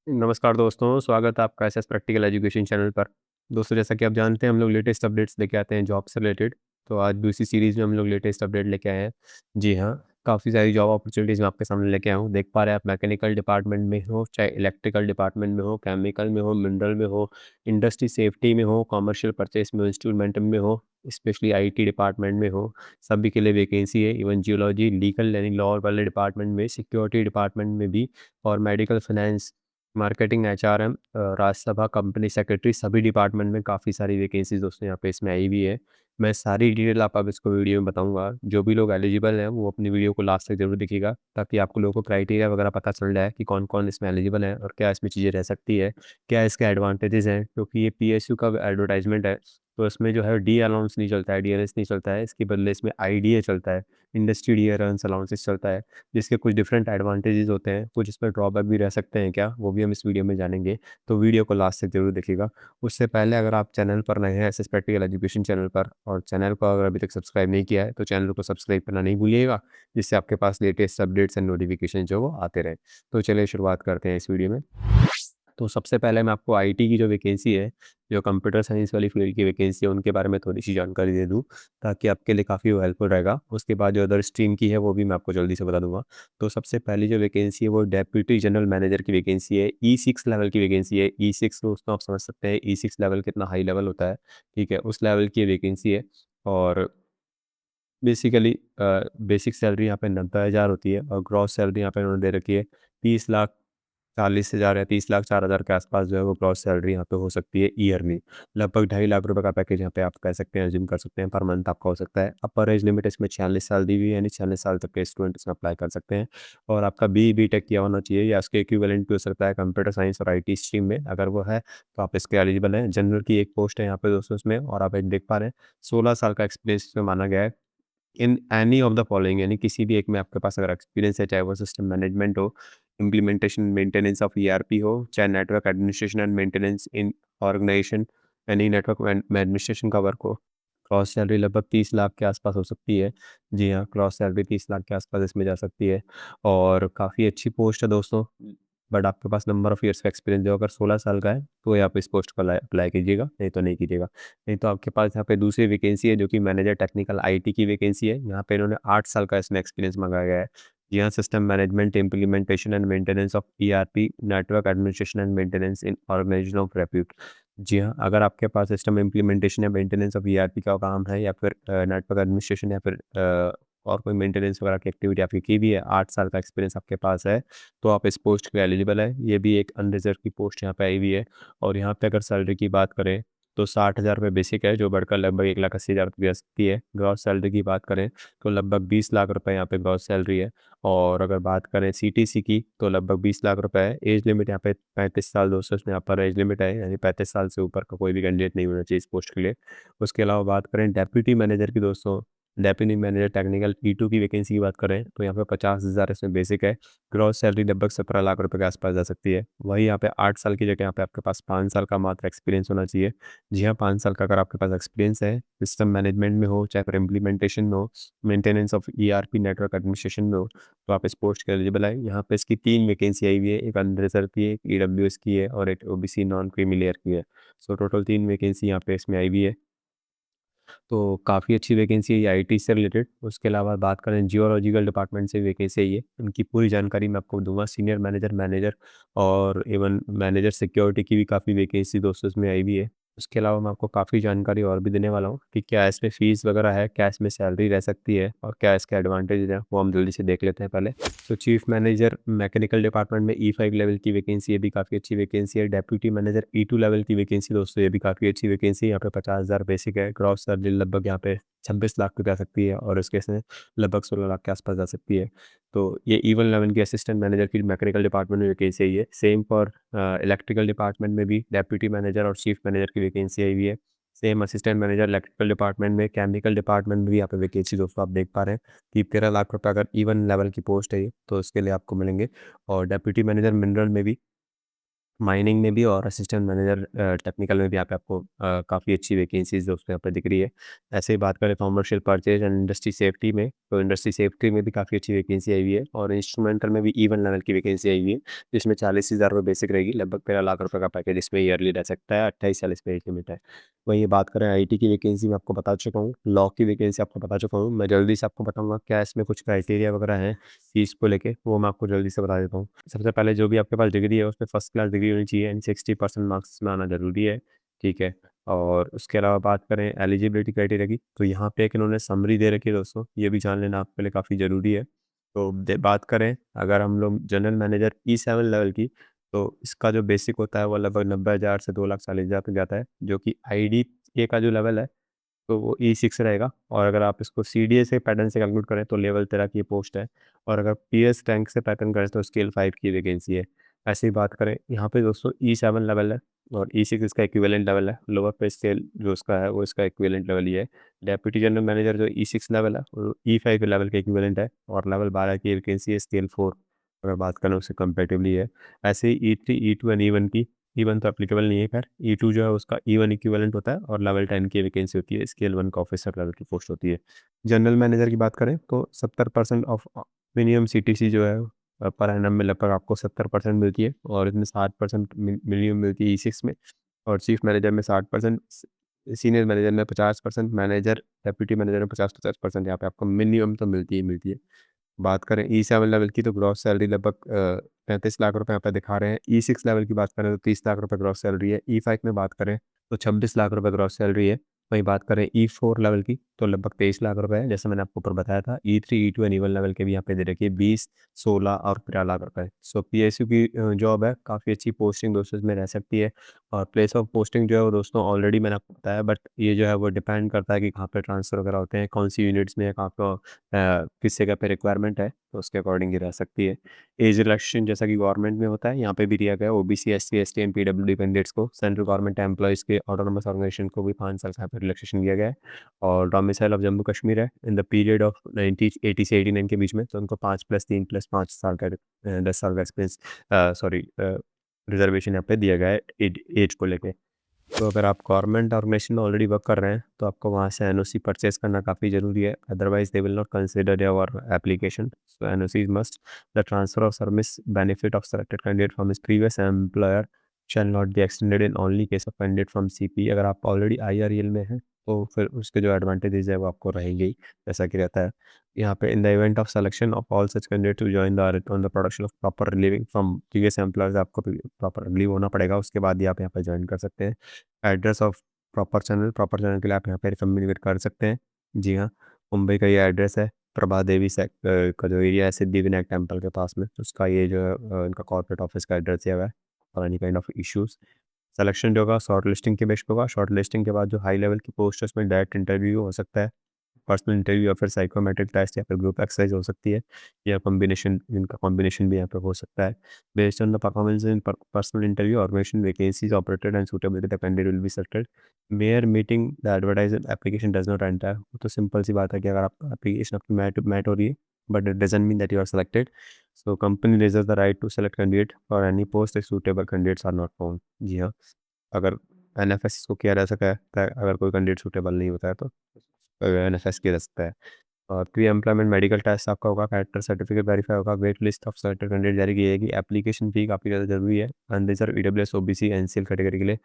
नमस्कार दोस्तों, स्वागत है आपका एसएस प्रैक्टिकल एजुकेशन चैनल पर। दोस्तों, जैसा कि आप जानते हैं, हम लोग लेटेस्ट अपडेट्स लेके आते हैं जॉब से रिलेटेड। तो आज भी उसी सीरीज़ में हम लोग लेटेस्ट अपडेट लेके आए हैं। जी हाँ, काफ़ी सारी जॉब अपॉर्चुनिटीज़ मैं आपके सामने लेके आया हूँ। देख पा रहे हैं आप, मैकेनिकल डिपार्टमेंट में हो, चाहे इलेक्ट्रिकल डिपार्टमेंट में हो, केमिकल में हो, मिनरल में हो, इंडस्ट्री सेफ्टी में हो, कमर्शियल परचेज़ में हो, इंस्ट्रूमेंट में हो, स्पेशली आईटी डिपार्टमेंट में हो, सभी के लिए वैकेंसी है। इवन जियोलॉजी, लीगल यानी लॉ वाले डिपार्टमेंट में, सिक्योरिटी डिपार्टमेंट में भी, और medical finance, marketing, HRM, Rajya Sabha, company secretary, सभी डिपार्टमेंट में काफ़ी सारी वैकेंसीज़ दोस्तों यहाँ पे इसमें आई हुई है। मैं सारी डिटेल आप अब इसको वीडियो में बताऊँगा। जो भी लोग एलिजिबल हैं वो अपनी वीडियो को लास्ट तक ज़रूर देखिएगा, ताकि आपको लोगों को क्राइटेरिया वगैरह पता चल जाए कि कौन-कौन इसमें एलिजिबल है और क्या इसमें चीज़ें रह सकती है, क्या इसके एडवांटेजेस हैं। क्योंकि ये पीएसयू का एडवर्टाइज़मेंट है, तो इसमें जो है डी अलाउंस नहीं चलता है, डीएलएस नहीं चलता है, इसके बदले इसमें आईडीए चलता है, इंडस्ट्री डियरेंस अलाउंसेस चलता है। जिसके कुछ डिफरेंट एडवांटेजेस होते हैं, कुछ इसमें ड्रॉबैक भी रह सकते हैं क्या, वो भी हम इस वीडियो में जानेंगे। तो वीडियो को लास्ट तक ज़रूर देखिएगा। उससे पहले अगर आप चैनल पर नए हैं, एसएस प्रैक्टिकल एजुकेशन चैनल पर, और चैनल को अगर अभी तक सब्सक्राइब नहीं किया है, तो चैनल को सब्सक्राइब करना नहीं भूलिएगा, जिससे आपके पास लेटेस्ट अपडेट्स एंड नोटिफिकेशन जो वो आते रहें। तो चलिए शुरुआत करते हैं इस वीडियो में। तो सबसे पहले मैं आपको आईटी की जो वैकेंसी है, जो कंप्यूटर साइंस वाली फील्ड की वैकेंसी है, उनके बारे में थोड़ी-सी जानकारी दे दूँ, ताकि आपके लिए काफ़ी वो हेल्पफुल रहेगा। उसके बाद जो अदर स्ट्रीम की है, वो भी मैं आपको जल्दी से बता दूँगा। तो सबसे पहली जो वैकेंसी है, वो डेप्यूटी जनरल मैनेजर की वैकेंसी है। ई6 लेवल की वैकेंसी है। ई6 दोस्तों आप समझ सकते हैं, ई6 लेवल कितना हाई लेवल होता है, ठीक है? उस लेवल की वैकेंसी है। और बेसिकली बेसिक सैलरी यहाँ पे 90,000 होती है, और ग्रॉस सैलरी यहाँ पे उन्होंने दे रखी है 30,40,000 या 30,04,000 के आसपास जो है वो ग्रॉस सैलरी यहाँ पे हो सकती है ईयरली। लगभग 2.5 लाख रुपए का पैकेज यहाँ पे आप कह सकते हैं, अज्यूम कर सकते हैं, पर मंथ आपका हो सकता है। अपर एज लिमिट इसमें 46 साल दी हुई है, यानी 46 साल तक के स्टूडेंट इसमें अप्लाई कर सकते हैं। और आपका बी टेक किया होना चाहिए, या उसके इक्विवेलेंट भी हो सकता है कंप्यूटर साइंस और आईटी स्ट्रीम में। अगर वो है तो आप इसके एलिजिबल हैं। जनरल की एक पोस्ट है यहाँ पे दोस्तों इसमें, और आप एक देख पा रहे हैं 16 साल का एक्सपीरियंस इसमें माना गया है। In any of the following, यानी किसी भी एक में आपके पास अगर एक्सपीरियंस है, चाहे वो सिस्टम मैनेजमेंट हो, इम्प्लीमेंटेशन मेंटेनेंस ऑफ ईआरपी हो, चाहे network administration and maintenance in organisation, यानी नेटवर्क एडमिनिस्ट्रेशन का वर्क हो। क्रॉस सैलरी लगभग 30 लाख के आसपास हो सकती है। जी हाँ, क्रॉस सैलरी 30 लाख के आसपास इसमें जा सकती है, और काफ़ी अच्छी पोस्ट है दोस्तों। बट आपके पास नंबर ऑफ ईयर्स का एक्सपीरियंस जो अगर 16 साल का है, तो आप इस पोस्ट को अप्लाई कीजिएगा, नहीं तो नहीं कीजिएगा। नहीं तो आपके पास यहाँ पे दूसरी वैकेंसी है, जो कि मैनेजर टेक्निकल आईटी की वैकेंसी है। यहाँ पे इन्होंने 8 साल का इसमें एक्सपीरियंस मांगा गया है। जी हाँ, system management, implementation and maintenance of ERP, network administration and maintenance in organisation of repute. जी हाँ, अगर आपके पास सिस्टम इम्प्लीमेंटेशन या मेंटेनेंस ऑफ ईआरपी का काम है, या फिर नेटवर्क एडमिनिस्ट्रेशन, या फिर और कोई मेंटेनेंस वगैरह की एक्टिविटी आपकी की भी है, 8 साल का एक्सपीरियंस आपके पास है, तो आप इस पोस्ट के लिए एलिजिबल है। ये भी एक अनरिजर्व की पोस्ट यहाँ पे आई हुई है। और यहाँ पे अगर सैलरी की बात करें, तो 60,000 रुपये बेसिक है, जो बढ़कर लगभग 1,80,000 रुपये आ सकती है। ग्रॉस सैलरी की बात करें, तो लगभग 20 लाख रुपए यहाँ पे ग्रॉस सैलरी है। और अगर बात करें सीटीसी की, तो लगभग 20 लाख रुपए है। एज लिमिट यहाँ पे 35 साल दोस्तों, इसमें अपर एज लिमिट है, यानी 35 साल से ऊपर का कोई भी कैंडिडेट नहीं होना चाहिए इस पोस्ट के लिए। उसके अलावा बात करें डेप्यूटी मैनेजर की दोस्तों, डेप्यूटी मैनेजर टेक्निकल P2 की वैकेंसी की बात करें, तो यहाँ पे 50,000 इसमें बेसिक है। ग्रॉस सैलरी लगभग 17 लाख रुपए के आसपास जा सकती है। वही यहाँ पे 8 साल की जगह यहाँ पे आपके पास 5 साल का मात्र एक्सपीरियंस होना चाहिए। जी हाँ, 5 साल का अगर आपके पास एक्सपीरियंस है, सिस्टम मैनेजमेंट में हो, चाहे फिर इम्प्लीमेंटेशन में हो, maintenance of ERP, network administration में हो, तो आप इस पोस्ट के एलिजिबल है। यहाँ पे इसकी 3 वैकेंसी आई हुई है, एक अनरिजर्व की है, एक ईडब्ल्यूएस की है, और एक ओबीसी नॉन क्रीमी लेयर की है। सो टोटल 3 वैकेंसी यहाँ पे इसमें आई हुई है। तो काफ़ी अच्छी वैकेंसी है ये आईटी से रिलेटेड। उसके अलावा बात करें जियोलॉजिकल डिपार्टमेंट से वैकेंसी है ये। इनकी पूरी जानकारी मैं आपको दूँगा। सीनियर मैनेजर, मैनेजर, और इवन मैनेजर सिक्योरिटी की भी काफ़ी वैकेंसी दोस्तों इसमें आई हुई है। उसके अलावा मैं आपको काफ़ी जानकारी और भी देने वाला हूँ कि क्या इसमें फ़ीस वगैरह है, क्या इसमें सैलरी रह सकती है, और क्या इसके एडवांटेज हैं, वो हम जल्दी से देख लेते हैं पहले। तो चीफ मैनेजर मैकेनिकल डिपार्टमेंट में ई5 लेवल की वैकेंसी, ये भी काफ़ी अच्छी वैकेंसी है। डेप्यूटी मैनेजर ई2 लेवल की वैकेंसी दोस्तों, ये भी काफ़ी अच्छी वैकेंसी है। यहाँ पे 50,000 बेसिक है, ग्रॉस सैलरी लगभग यहाँ पे 26 लाख रुपये आ सकती है, और इसके से लगभग 16 लाख के आसपास जा सकती है। तो ये E1 लेवल की असिस्टेंट मैनेजर की मैकेनिकल डिपार्टमेंट में वैकेंसी आई है। सेम फॉर इलेक्ट्रिकल डिपार्टमेंट में भी डेप्यूटी मैनेजर और चीफ मैनेजर की वैकेंसी आई हुई है। Same assistant manager electrical department में, केमिकल डिपार्टमेंट में भी यहाँ पे वैकेंसी दोस्तों आप देख पा रहे हैं कि 13 लाख रुपये अगर E1 लेवल की पोस्ट है ये, तो इसके लिए आपको मिलेंगे। और डेप्यूटी मैनेजर मिनरल में भी माइनिंग में भी और असिस्टेंट मैनेजर टेक्निकल में भी यहाँ पे आपको काफ़ी अच्छी वैकेंसीज़ उसमें यहाँ पे दिख रही है। ऐसे ही बात करें commercial purchase and industry safety में, तो इंडस्ट्री सेफ्टी में भी काफ़ी अच्छी वैकेंसी आई हुई है और इंस्ट्रूमेंटल में भी E1 लेवल की वैकेंसी आई हुई है, जिसमें 40,000 रुपये बेसिक रहेगी, लगभग 13 लाख रुपए का पैकेज इसमें ईयरली रह सकता है, 28-40 पे एज लिमिट है। वहीं बात करें आईटी की वैकेंसी मैं आपको बता चुका हूँ, लॉ की वैकेंसी आपको बता चुका हूँ। मैं जल्दी से आपको बताऊँगा क्या इसमें कुछ क्राइटेरिया वगैरह हैं फीस को लेके, वो मैं आपको जल्दी से बता देता हूँ। सबसे पहले जो भी आपके पास डिग्री है उसमें फर्स्ट क्लास डिग्री होनी चाहिए एंड 60% मार्क्स में आना ज़रूरी है, ठीक है। और उसके अलावा बात करें एलिजिबिलिटी क्राइटेरिया की, तो यहाँ पे एक इन्होंने समरी दे रखी है दोस्तों, ये भी जान लेना आपके लिए काफ़ी ज़रूरी है। तो बात करें अगर हम लोग जनरल मैनेजर E7 लेवल की, तो इसका जो बेसिक होता है वो लगभग 90,000 से 2,40,000 तक जाता है, जो कि IDA का जो लेवल है तो वो E6 रहेगा। और अगर आप इसको CDA से पैटर्न से कैलकुलेट करें तो लेवल 13 की पोस्ट है, और अगर PS रैंक से पैटर्न करें तो स्केल 5 की वैकेंसी है। ऐसे ही बात करें यहाँ पे दोस्तों E7 लेवल है और E6 इसका इक्विवेलेंट लेवल है, लोअर पे स्केल जो इसका है वो इसका इक्विवेलेंट लेवल ही है। डेप्यूटी जनरल मैनेजर जो E6 लेवल है वो E5 लेवल के इक्विवेलेंट है और लेवल 12 की वैकेंसी है, स्केल 4 अगर बात करें उससे कंपेरेटिवली है। ऐसे ही E3 E2 एंड E1 की, E1 तो एप्लीकेबल नहीं है खैर, E2 जो है उसका E1 इक्विवेलेंट होता है और लेवल 10 की वैकेंसी होती है, स्केल 1 का ऑफिसर लेवल की पोस्ट होती है। जनरल मैनेजर की बात करें तो 70% ऑफ मिनिमम CTC जो है पर एनम में लगभग आपको 70% मिलती है और इसमें 60% मिनिमम मिलती है E6 में, और चीफ मैनेजर में 60%, सीनियर मैनेजर में 50%, मैनेजर डेप्यूटी मैनेजर में 50-50% यहाँ पे आपको मिनिमम तो मिलती ही मिलती है। बात करें E7 लेवल की तो ग्रॉस सैलरी लगभग 35 लाख रुपए यहाँ पे दिखा रहे हैं। E6 लेवल की बात करें तो 30 लाख रुपए ग्रॉस सैलरी है। E5 में बात करें तो 26 लाख रुपए ग्रॉस सैलरी है। वहीं बात करें E4 लेवल की तो लगभग 23 लाख रुपए है, जैसे मैंने आपको ऊपर बताया था। E3 E2 and E1 level के भी यहाँ पे दे रखी है 20, 16 और 13 लाख रुपए। सो PSU की जॉब है, काफ़ी अच्छी पोस्टिंग दोस्तों इसमें रह सकती है, और प्लेस ऑफ पोस्टिंग जो है वो दोस्तों ऑलरेडी मैंने आपको बताया, बट ये जो है वो डिपेंड करता है कि कहाँ पे ट्रांसफ़र वगैरह होते हैं, कौन सी यूनिट्स में कहाँ पे किस जगह पे रिक्वायरमेंट है, तो उसके अकॉर्डिंग ही रह सकती है। एज रिलैक्सेशन जैसा कि गवर्नमेंट में होता है, यहाँ पे भी दिया गया है OBC, SC, ST and PWD candidates को, सेंट्रल गवर्नमेंट एम्प्लॉइज़ के ऑटोनोमस ऑर्गेनाइजेशन को भी 5 साल का यहाँ पे रिलैक्सेशन दिया गया है। और डोमिसाइल ऑफ जम्मू कश्मीर है इन द पीरियड ऑफ 1980 से 89 के बीच में, तो उनको 5+3+5 साल का 10 साल का एक्सपीरियंस रिजर्वेशन यहाँ पे दिया गया है एज को लेके। तो अगर आप गवर्नमेंट ऑर्गेनाइजेशन में ऑलरेडी वर्क कर रहे हैं तो आपको वहाँ से एनओसी परचेज करना काफ़ी ज़रूरी है, otherwise they will not consider your application. So NOC is must. The transfer of service benefit of selected candidate from his previous employer shall not be extended in only case of candidate from CP। अगर आप already IREL में हैं तो फिर उसके जो advantages है वो आपको रहेंगे ही, जैसा कि रहता है यहाँ पे। In the event of selection of all such candidate to join the on the production of proper relieving from previous employers, आपको प्रॉपर रिलीव होना पड़ेगा, उसके बाद ही आप यहाँ पर ज्वाइन कर सकते हैं। एड्रेस ऑफ प्रॉपर चैनल के लिए आप यहाँ पे कम्युनिकेट कर सकते हैं। जी हाँ, मुंबई का ये एड्रेस है, प्रभा देवी का जो एरिया है सिद्धिविनायक टेम्पल के पास में, उसका ये जो है इनका कॉर्पोरेट ऑफिस का एड्रेस दिया हुआ है और any kind of issues. Selection जो होगा शॉर्ट लिस्टिंग के बेस पे होगा, शॉर्ट लिस्टिंग के बाद जो हाई लेवल की पोस्ट है उसमें डायरेक्ट इंटरव्यू हो सकता है, पर्सनल इंटरव्यू या फिर साइकोमेट्रिक टेस्ट या फिर ग्रुप एक्सरसाइज हो सकती है, या कॉम्बिनेशन, इनका कॉम्बिनेशन भी यहाँ पे हो सकता है। Based on the performance in personal interview organisation vacancies operated and suitability the candidate will be selected. Mere meeting the advertised application does not enter. वो तो सिंपल सी बात है कि अगर आप एप्लीकेशन आपकी मैट हो रही है but it doesn't mean that you are selected. So company reserve the right to select candidate for any post if suitable candidates are not found. जी हाँ, अगर NFS इसको किया जा सका है, अगर कोई कैंडिडेट सूटेबल नहीं होता है तो NFS किया जा सकता है। और प्री एम्प्लॉयमेंट मेडिकल टेस्ट आपका होगा, कैरेक्टर सर्टिफिकेट वेरीफाई होगा, wait list of selected candidate जारी की जाएगी। एप्लीकेशन फी काफ़ी ज़्यादा जरूरी है unreserved EWS OBC NCL category के लिए।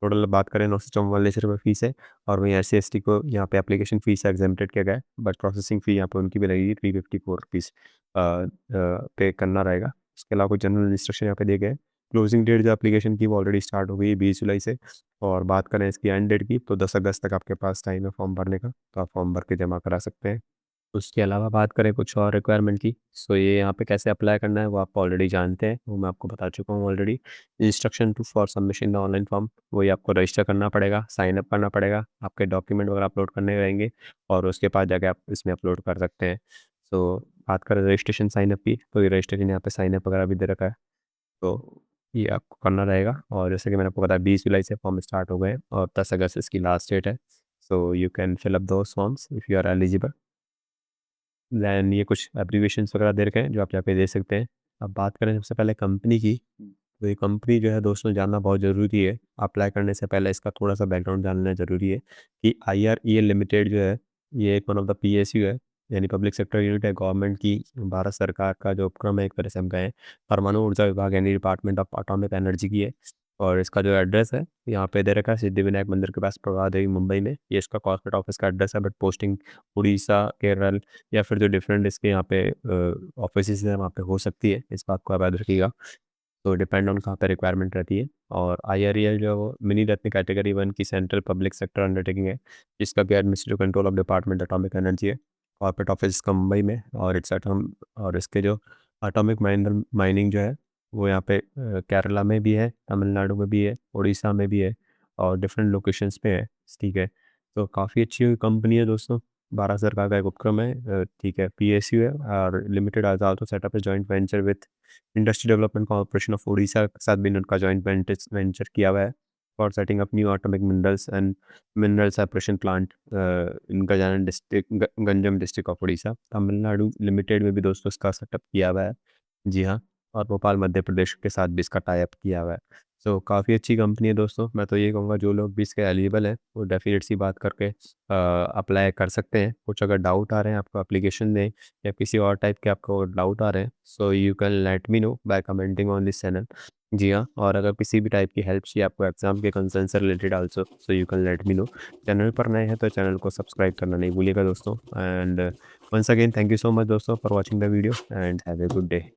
टोटल बात करें 944 फीस है, और वहीं SC ST को यहाँ पे एप्लीकेशन फीस एग्जेम्प्टेड किया गया है, बट प्रोसेसिंग फ़ी यहाँ पे उनकी भी लगेगी 354 रुपीज़ पे करना रहेगा। इसके अलावा कुछ जनरल इंस्ट्रक्शन यहाँ पे दिए गए हैं। क्लोजिंग डेट जो एप्लीकेशन की वो ऑलरेडी स्टार्ट हो गई है 20 जुलाई से, और बात करें इसकी एंड डेट की तो 10 अगस्त तक आपके पास टाइम है फॉर्म भरने का, तो आप फॉर्म भर के जमा करा सकते हैं। उसके अलावा बात करें कुछ और रिक्वायरमेंट की, सो ये यहाँ पे कैसे अप्लाई करना है वो आप ऑलरेडी जानते हैं, वो मैं आपको बता चुका हूँ already. Instruction to for submission the online form, वही आपको रजिस्टर करना पड़ेगा, साइन अप करना पड़ेगा, आपके डॉक्यूमेंट वगैरह अपलोड करने रहेंगे, और उसके बाद जाके आप इसमें अपलोड कर सकते हैं। सो बात करें रजिस्ट्रेशन साइन अप की, तो ये रजिस्ट्रेशन यहाँ पे साइन अप वगैरह भी दे रखा है, तो ये आपको करना रहेगा। और जैसे कि मैंने आपको बताया 20 जुलाई से फॉर्म स्टार्ट हो गए हैं और 10 अगस्त इसकी लास्ट डेट है। So you can fill up those forms if you are eligible. Then ये कुछ एब्रीविएशंस वगैरह दे रखे हैं जो आप यहाँ पे दे सकते हैं। अब बात करें सबसे पहले कंपनी की, तो ये कंपनी जो है दोस्तों जानना बहुत ज़रूरी है। अप्लाई करने से पहले इसका थोड़ा-सा बैकग्राउंड जान लेना ज़रूरी है कि आईआरईएल लिमिटेड जो है, ये एक वन ऑफ द पीएसयू है, यानी पब्लिक सेक्टर यूनिट है गवर्नमेंट की, भारत सरकार का जो उपक्रम है एक तरह से हम कहें, परमाणु ऊर्जा विभाग यानी डिपार्टमेंट ऑफ एटॉमिक एनर्जी की है। और इसका जो एड्रेस है, यहाँ पे दे रखा है सिद्धिविनायक मंदिर के पास प्रभादेवी देवी मुंबई में। ये इसका कॉर्पोरेट ऑफिस का एड्रेस है, बट पोस्टिंग उड़ीसा, केरल या फिर जो डिफरेंट इसके यहाँ पे ऑफिसेज़ हैं वहाँ पे हो सकती है। इस बात को आप याद रखिएगा। तो डिपेंड ऑन कहाँ पे रिक्वायरमेंट रहती है। और आईआरईएल जो है वो मिनी रत्न कैटेगरी 1 की सेंट्रल पब्लिक सेक्टर अंडरटेकिंग है, जिसका कि administrative control of department atomic energy है। कॉर्पोरेट ऑफिस इसका मुंबई में, और इट्स एटम और इसके जो एटॉमिक माइनिंग जो है वो यहाँ पे केरला में भी है, तमिलनाडु में भी है, उड़ीसा में भी है, और डिफरेंट लोकेशंस पे है। ठीक है, तो काफ़ी अच्छी कंपनी है दोस्तों। भारत सरकार का एक उपक्रम है, ठीक है, पीएसयू है, और लिमिटेड आज also setup a joint venture with industry development corporation of Orissa के साथ भी इनका जॉइंट वेंचर किया हुआ है for setting up new atomic minerals and mineral separation plant in Gajanan district, Ganjam district of Orissa. Tamil Nadu limited में भी दोस्तों इसका सेटअप किया हुआ है। जी हाँ, और भोपाल मध्य प्रदेश के साथ भी इसका टाई अप किया हुआ है। सो काफ़ी अच्छी कंपनी है दोस्तों। मैं तो ये कहूँगा जो लोग भी इसके एलिजिबल हैं वो डेफिनेट सी बात करके अप्लाई कर सकते हैं। कुछ अगर डाउट आ रहे हैं आपको एप्लीकेशन में, या किसी और टाइप के आपको डाउट आ रहे हैं, so you can let me know by commenting on this channel. जी हाँ, और अगर किसी भी टाइप की हेल्प चाहिए आपको एग्जाम के कंसर्न से related also, so you can let me no. Channel पर नए हैं तो चैनल को सब्सक्राइब करना नहीं भूलिएगा दोस्तों। And once again thank you so much दोस्तों for watching the video, and have a good day.